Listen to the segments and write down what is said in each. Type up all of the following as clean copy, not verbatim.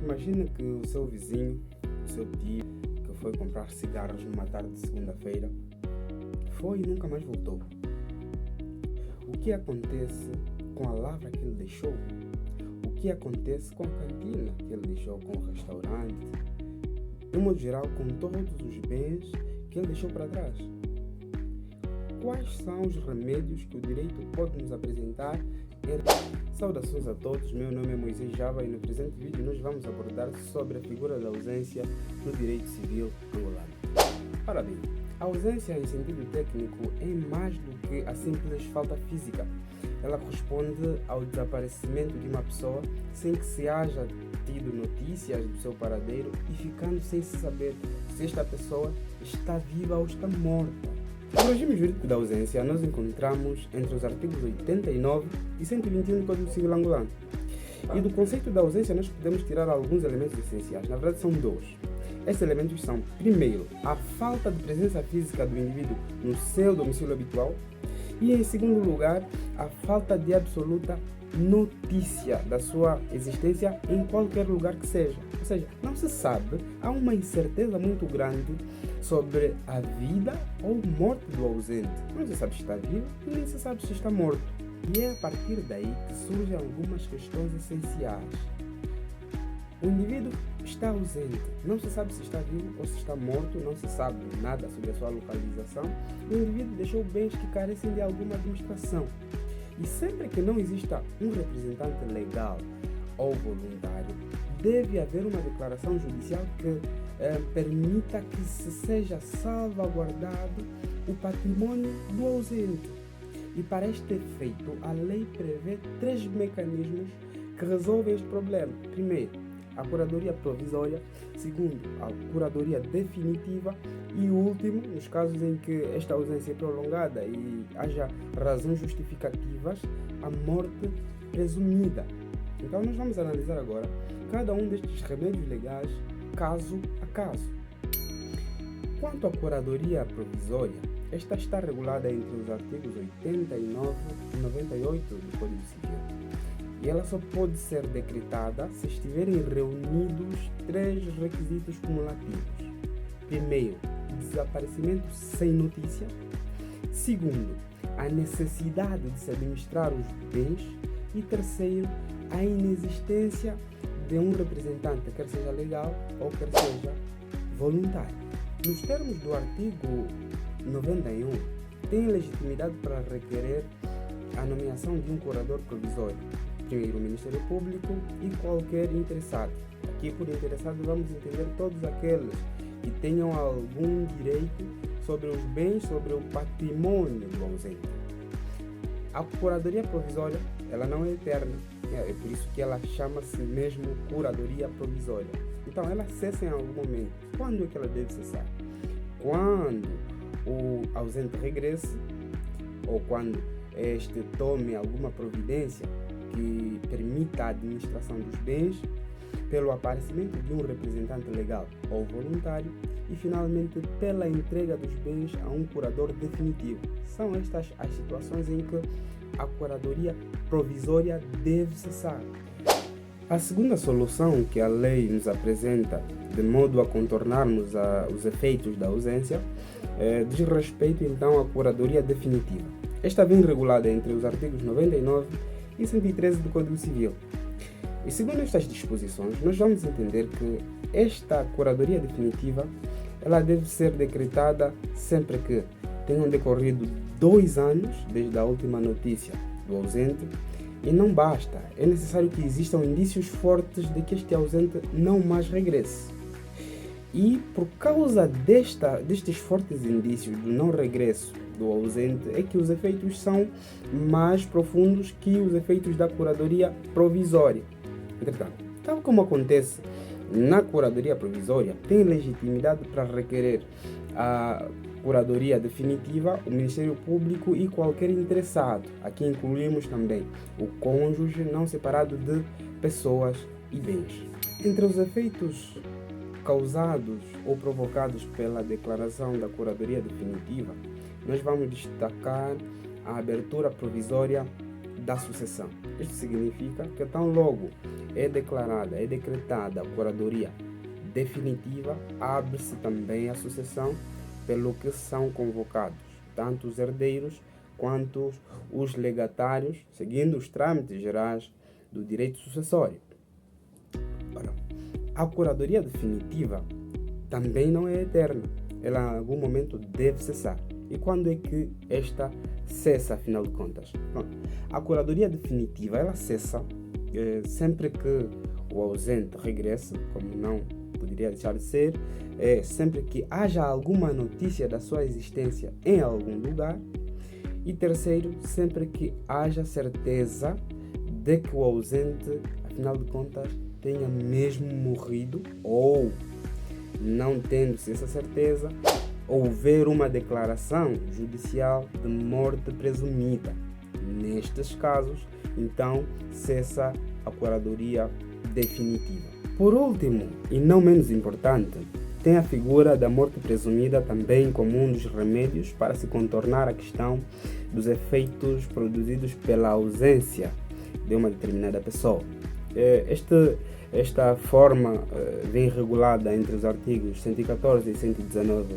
Imagina que o seu vizinho, o seu tio, que foi comprar cigarros numa tarde de segunda-feira, foi e nunca mais voltou. O que acontece com a lavra que ele deixou? O que acontece com a cantina que ele deixou, com o restaurante? De modo geral, com todos os bens que ele deixou para trás. Quais são os remédios que o direito pode nos apresentar? Saudações a todos, meu nome é Moisés Java e no presente vídeo nós vamos abordar sobre a figura da ausência no direito civil angolano. Ora bem, a ausência em sentido técnico é mais do que a simples falta física. Ela corresponde ao desaparecimento de uma pessoa sem que se haja tido notícias do seu paradeiro e ficando sem se saber se esta pessoa está viva ou está morta. No regime jurídico da ausência, nós encontramos entre os artigos 89 e 121 do Código Civil angolano. E do conceito da ausência nós podemos tirar alguns elementos essenciais, na verdade são dois. Esses elementos são, primeiro, a falta de presença física do indivíduo no seu domicílio habitual e, em segundo lugar, a falta de absoluta notícia da sua existência em qualquer lugar que seja. Ou seja, não se sabe, há uma incerteza muito grande sobre a vida ou morte do ausente. Não se sabe se está vivo e nem se sabe se está morto. E é a partir daí que surgem algumas questões essenciais. O indivíduo está ausente, não se sabe se está vivo ou se está morto, não se sabe nada sobre a sua localização. O indivíduo deixou bens que carecem de alguma administração. E sempre que não exista um representante legal ou voluntário, deve haver uma declaração judicial que permita que se seja salvaguardado o patrimônio do ausente. E para este efeito, a lei prevê 3 mecanismos que resolvem este problema. Primeiro, a curadoria provisória. Segundo, a curadoria definitiva. E o último, nos casos em que esta ausência é prolongada e haja razões justificativas, a morte presumida. Então nós vamos analisar agora cada um destes remédios legais, caso a caso. Quanto à curadoria provisória, esta está regulada entre os artigos 89 e 98 do Código Civil. E ela só pode ser decretada se estiverem reunidos 3 requisitos cumulativos. Primeiro, desaparecimento sem notícia. Segundo, a necessidade de se administrar os bens. E terceiro, a inexistência de um representante, quer seja legal ou quer seja voluntário. Nos termos do artigo 91, tem legitimidade para requerer a nomeação de um curador provisório. Primeiro, o Ministério Público e qualquer interessado. Aqui, por interessado, vamos entender todos aqueles que tenham algum direito sobre os bens, sobre o patrimônio do ausente. A curadoria provisória, ela não é eterna, é por isso que ela chama-se mesmo curadoria provisória. Então, ela cessa em algum momento. Quando é que ela deve cessar? Quando o ausente regresse ou quando este tome alguma providência que permita a administração dos bens, pelo aparecimento de um representante legal ou voluntário e, finalmente, pela entrega dos bens a um curador definitivo. São estas as situações em que a curadoria provisória deve cessar. A segunda solução que a lei nos apresenta, de modo a contornarmos os efeitos da ausência, diz respeito então à curadoria definitiva. Esta vem regulada entre os artigos 99 e 113 do Código Civil. E segundo estas disposições, nós vamos entender que esta curadoria definitiva ela deve ser decretada sempre que tenham decorrido 2 anos desde a última notícia do ausente. E não basta, é necessário que existam indícios fortes de que este ausente não mais regresse. E por causa destes fortes indícios do não regresso do ausente, é que os efeitos são mais profundos que os efeitos da curadoria provisória. Entretanto, tal como acontece na curadoria provisória, tem legitimidade para requerer a curadoria definitiva o Ministério Público e qualquer interessado. Aqui incluímos também o cônjuge não separado de pessoas e bens. Entre os efeitos causados ou provocados pela declaração da curadoria definitiva, nós vamos destacar a abertura provisória da sucessão. Isto significa que tão logo é decretada a curadoria definitiva, abre-se também a sucessão, pelo que são convocados tanto os herdeiros quanto os legatários, seguindo os trâmites gerais do direito sucessório. Ora, a curadoria definitiva também não é eterna. Ela em algum momento deve cessar. E quando é que esta cessa, afinal de contas? Bom, a curadoria definitiva ela cessa sempre que o ausente regresse, como não poderia deixar de ser, sempre que haja alguma notícia da sua existência em algum lugar. E terceiro, sempre que haja certeza de que o ausente, afinal de contas, tenha mesmo morrido, ou, não tendo-se essa certeza, houver uma declaração judicial de morte presumida. Nestes casos, então, cessa a curadoria definitiva. Por último, e não menos importante, tem a figura da morte presumida também como um dos remédios para se contornar a questão dos efeitos produzidos pela ausência de uma determinada pessoa. Esta forma vem regulada entre os artigos 114 e 119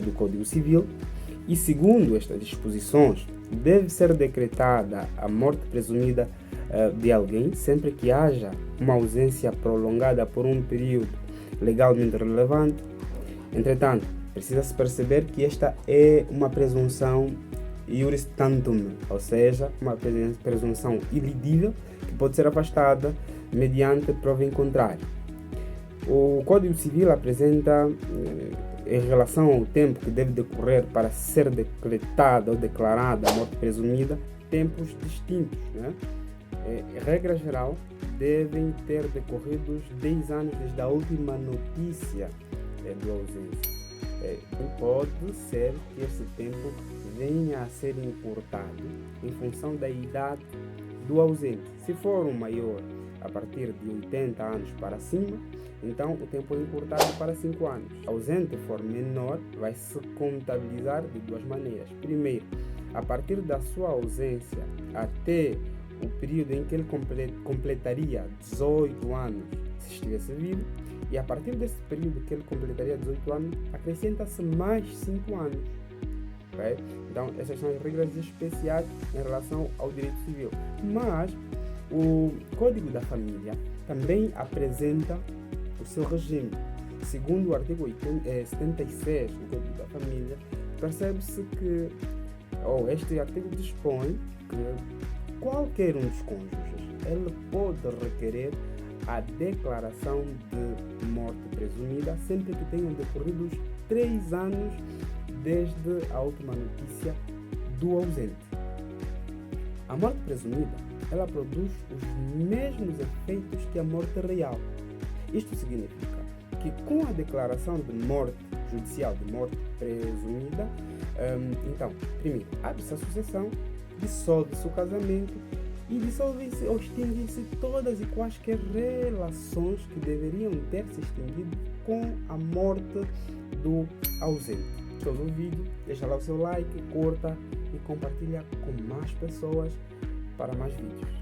do Código Civil e, segundo estas disposições, deve ser decretada a morte presumida de alguém sempre que haja uma ausência prolongada por um período legalmente relevante. Entretanto, precisa-se perceber que esta é uma presunção iuris tantum, ou seja, uma presunção ilidível que pode ser afastada mediante prova em contrário. O Código Civil apresenta, em relação ao tempo que deve decorrer para ser decretada ou declarada a morte presumida, tempos distintos, né? Regra geral, devem ter decorrido 10 anos desde a última notícia do ausente. Pode ser que esse tempo venha a ser encurtado em função da idade do ausente. Se for um maior a partir de 80 anos para cima, então o tempo é encurtado para 5 anos. Se o ausente for menor, vai se contabilizar de duas maneiras. Primeiro, a partir da sua ausência até o período em que ele completaria 18 anos, se estivesse vivo, e a partir desse período que ele completaria 18 anos, acrescenta-se mais 5 anos. Okay? Então, essas são as regras especiais em relação ao direito civil. Mas o Código da Família também apresenta o seu regime. Segundo o artigo 76 do Código da Família, percebe-se que este artigo dispõe que qualquer um dos cônjuges ele pode requerer a declaração de morte presumida sempre que tenham decorrido 3 anos desde a última notícia do ausente. A morte presumida ela produz os mesmos efeitos que a morte real. Isto significa que com a declaração de morte judicial, de morte presumida, então, primeiro, abre-se a sucessão, dissolve-se o casamento e dissolvem-se ou extinguem-se todas e quaisquer relações que deveriam ter se extinguido com a morte do ausente. Gostou do vídeo? Deixa lá o seu like, curta e compartilha com mais pessoas para mais vídeos.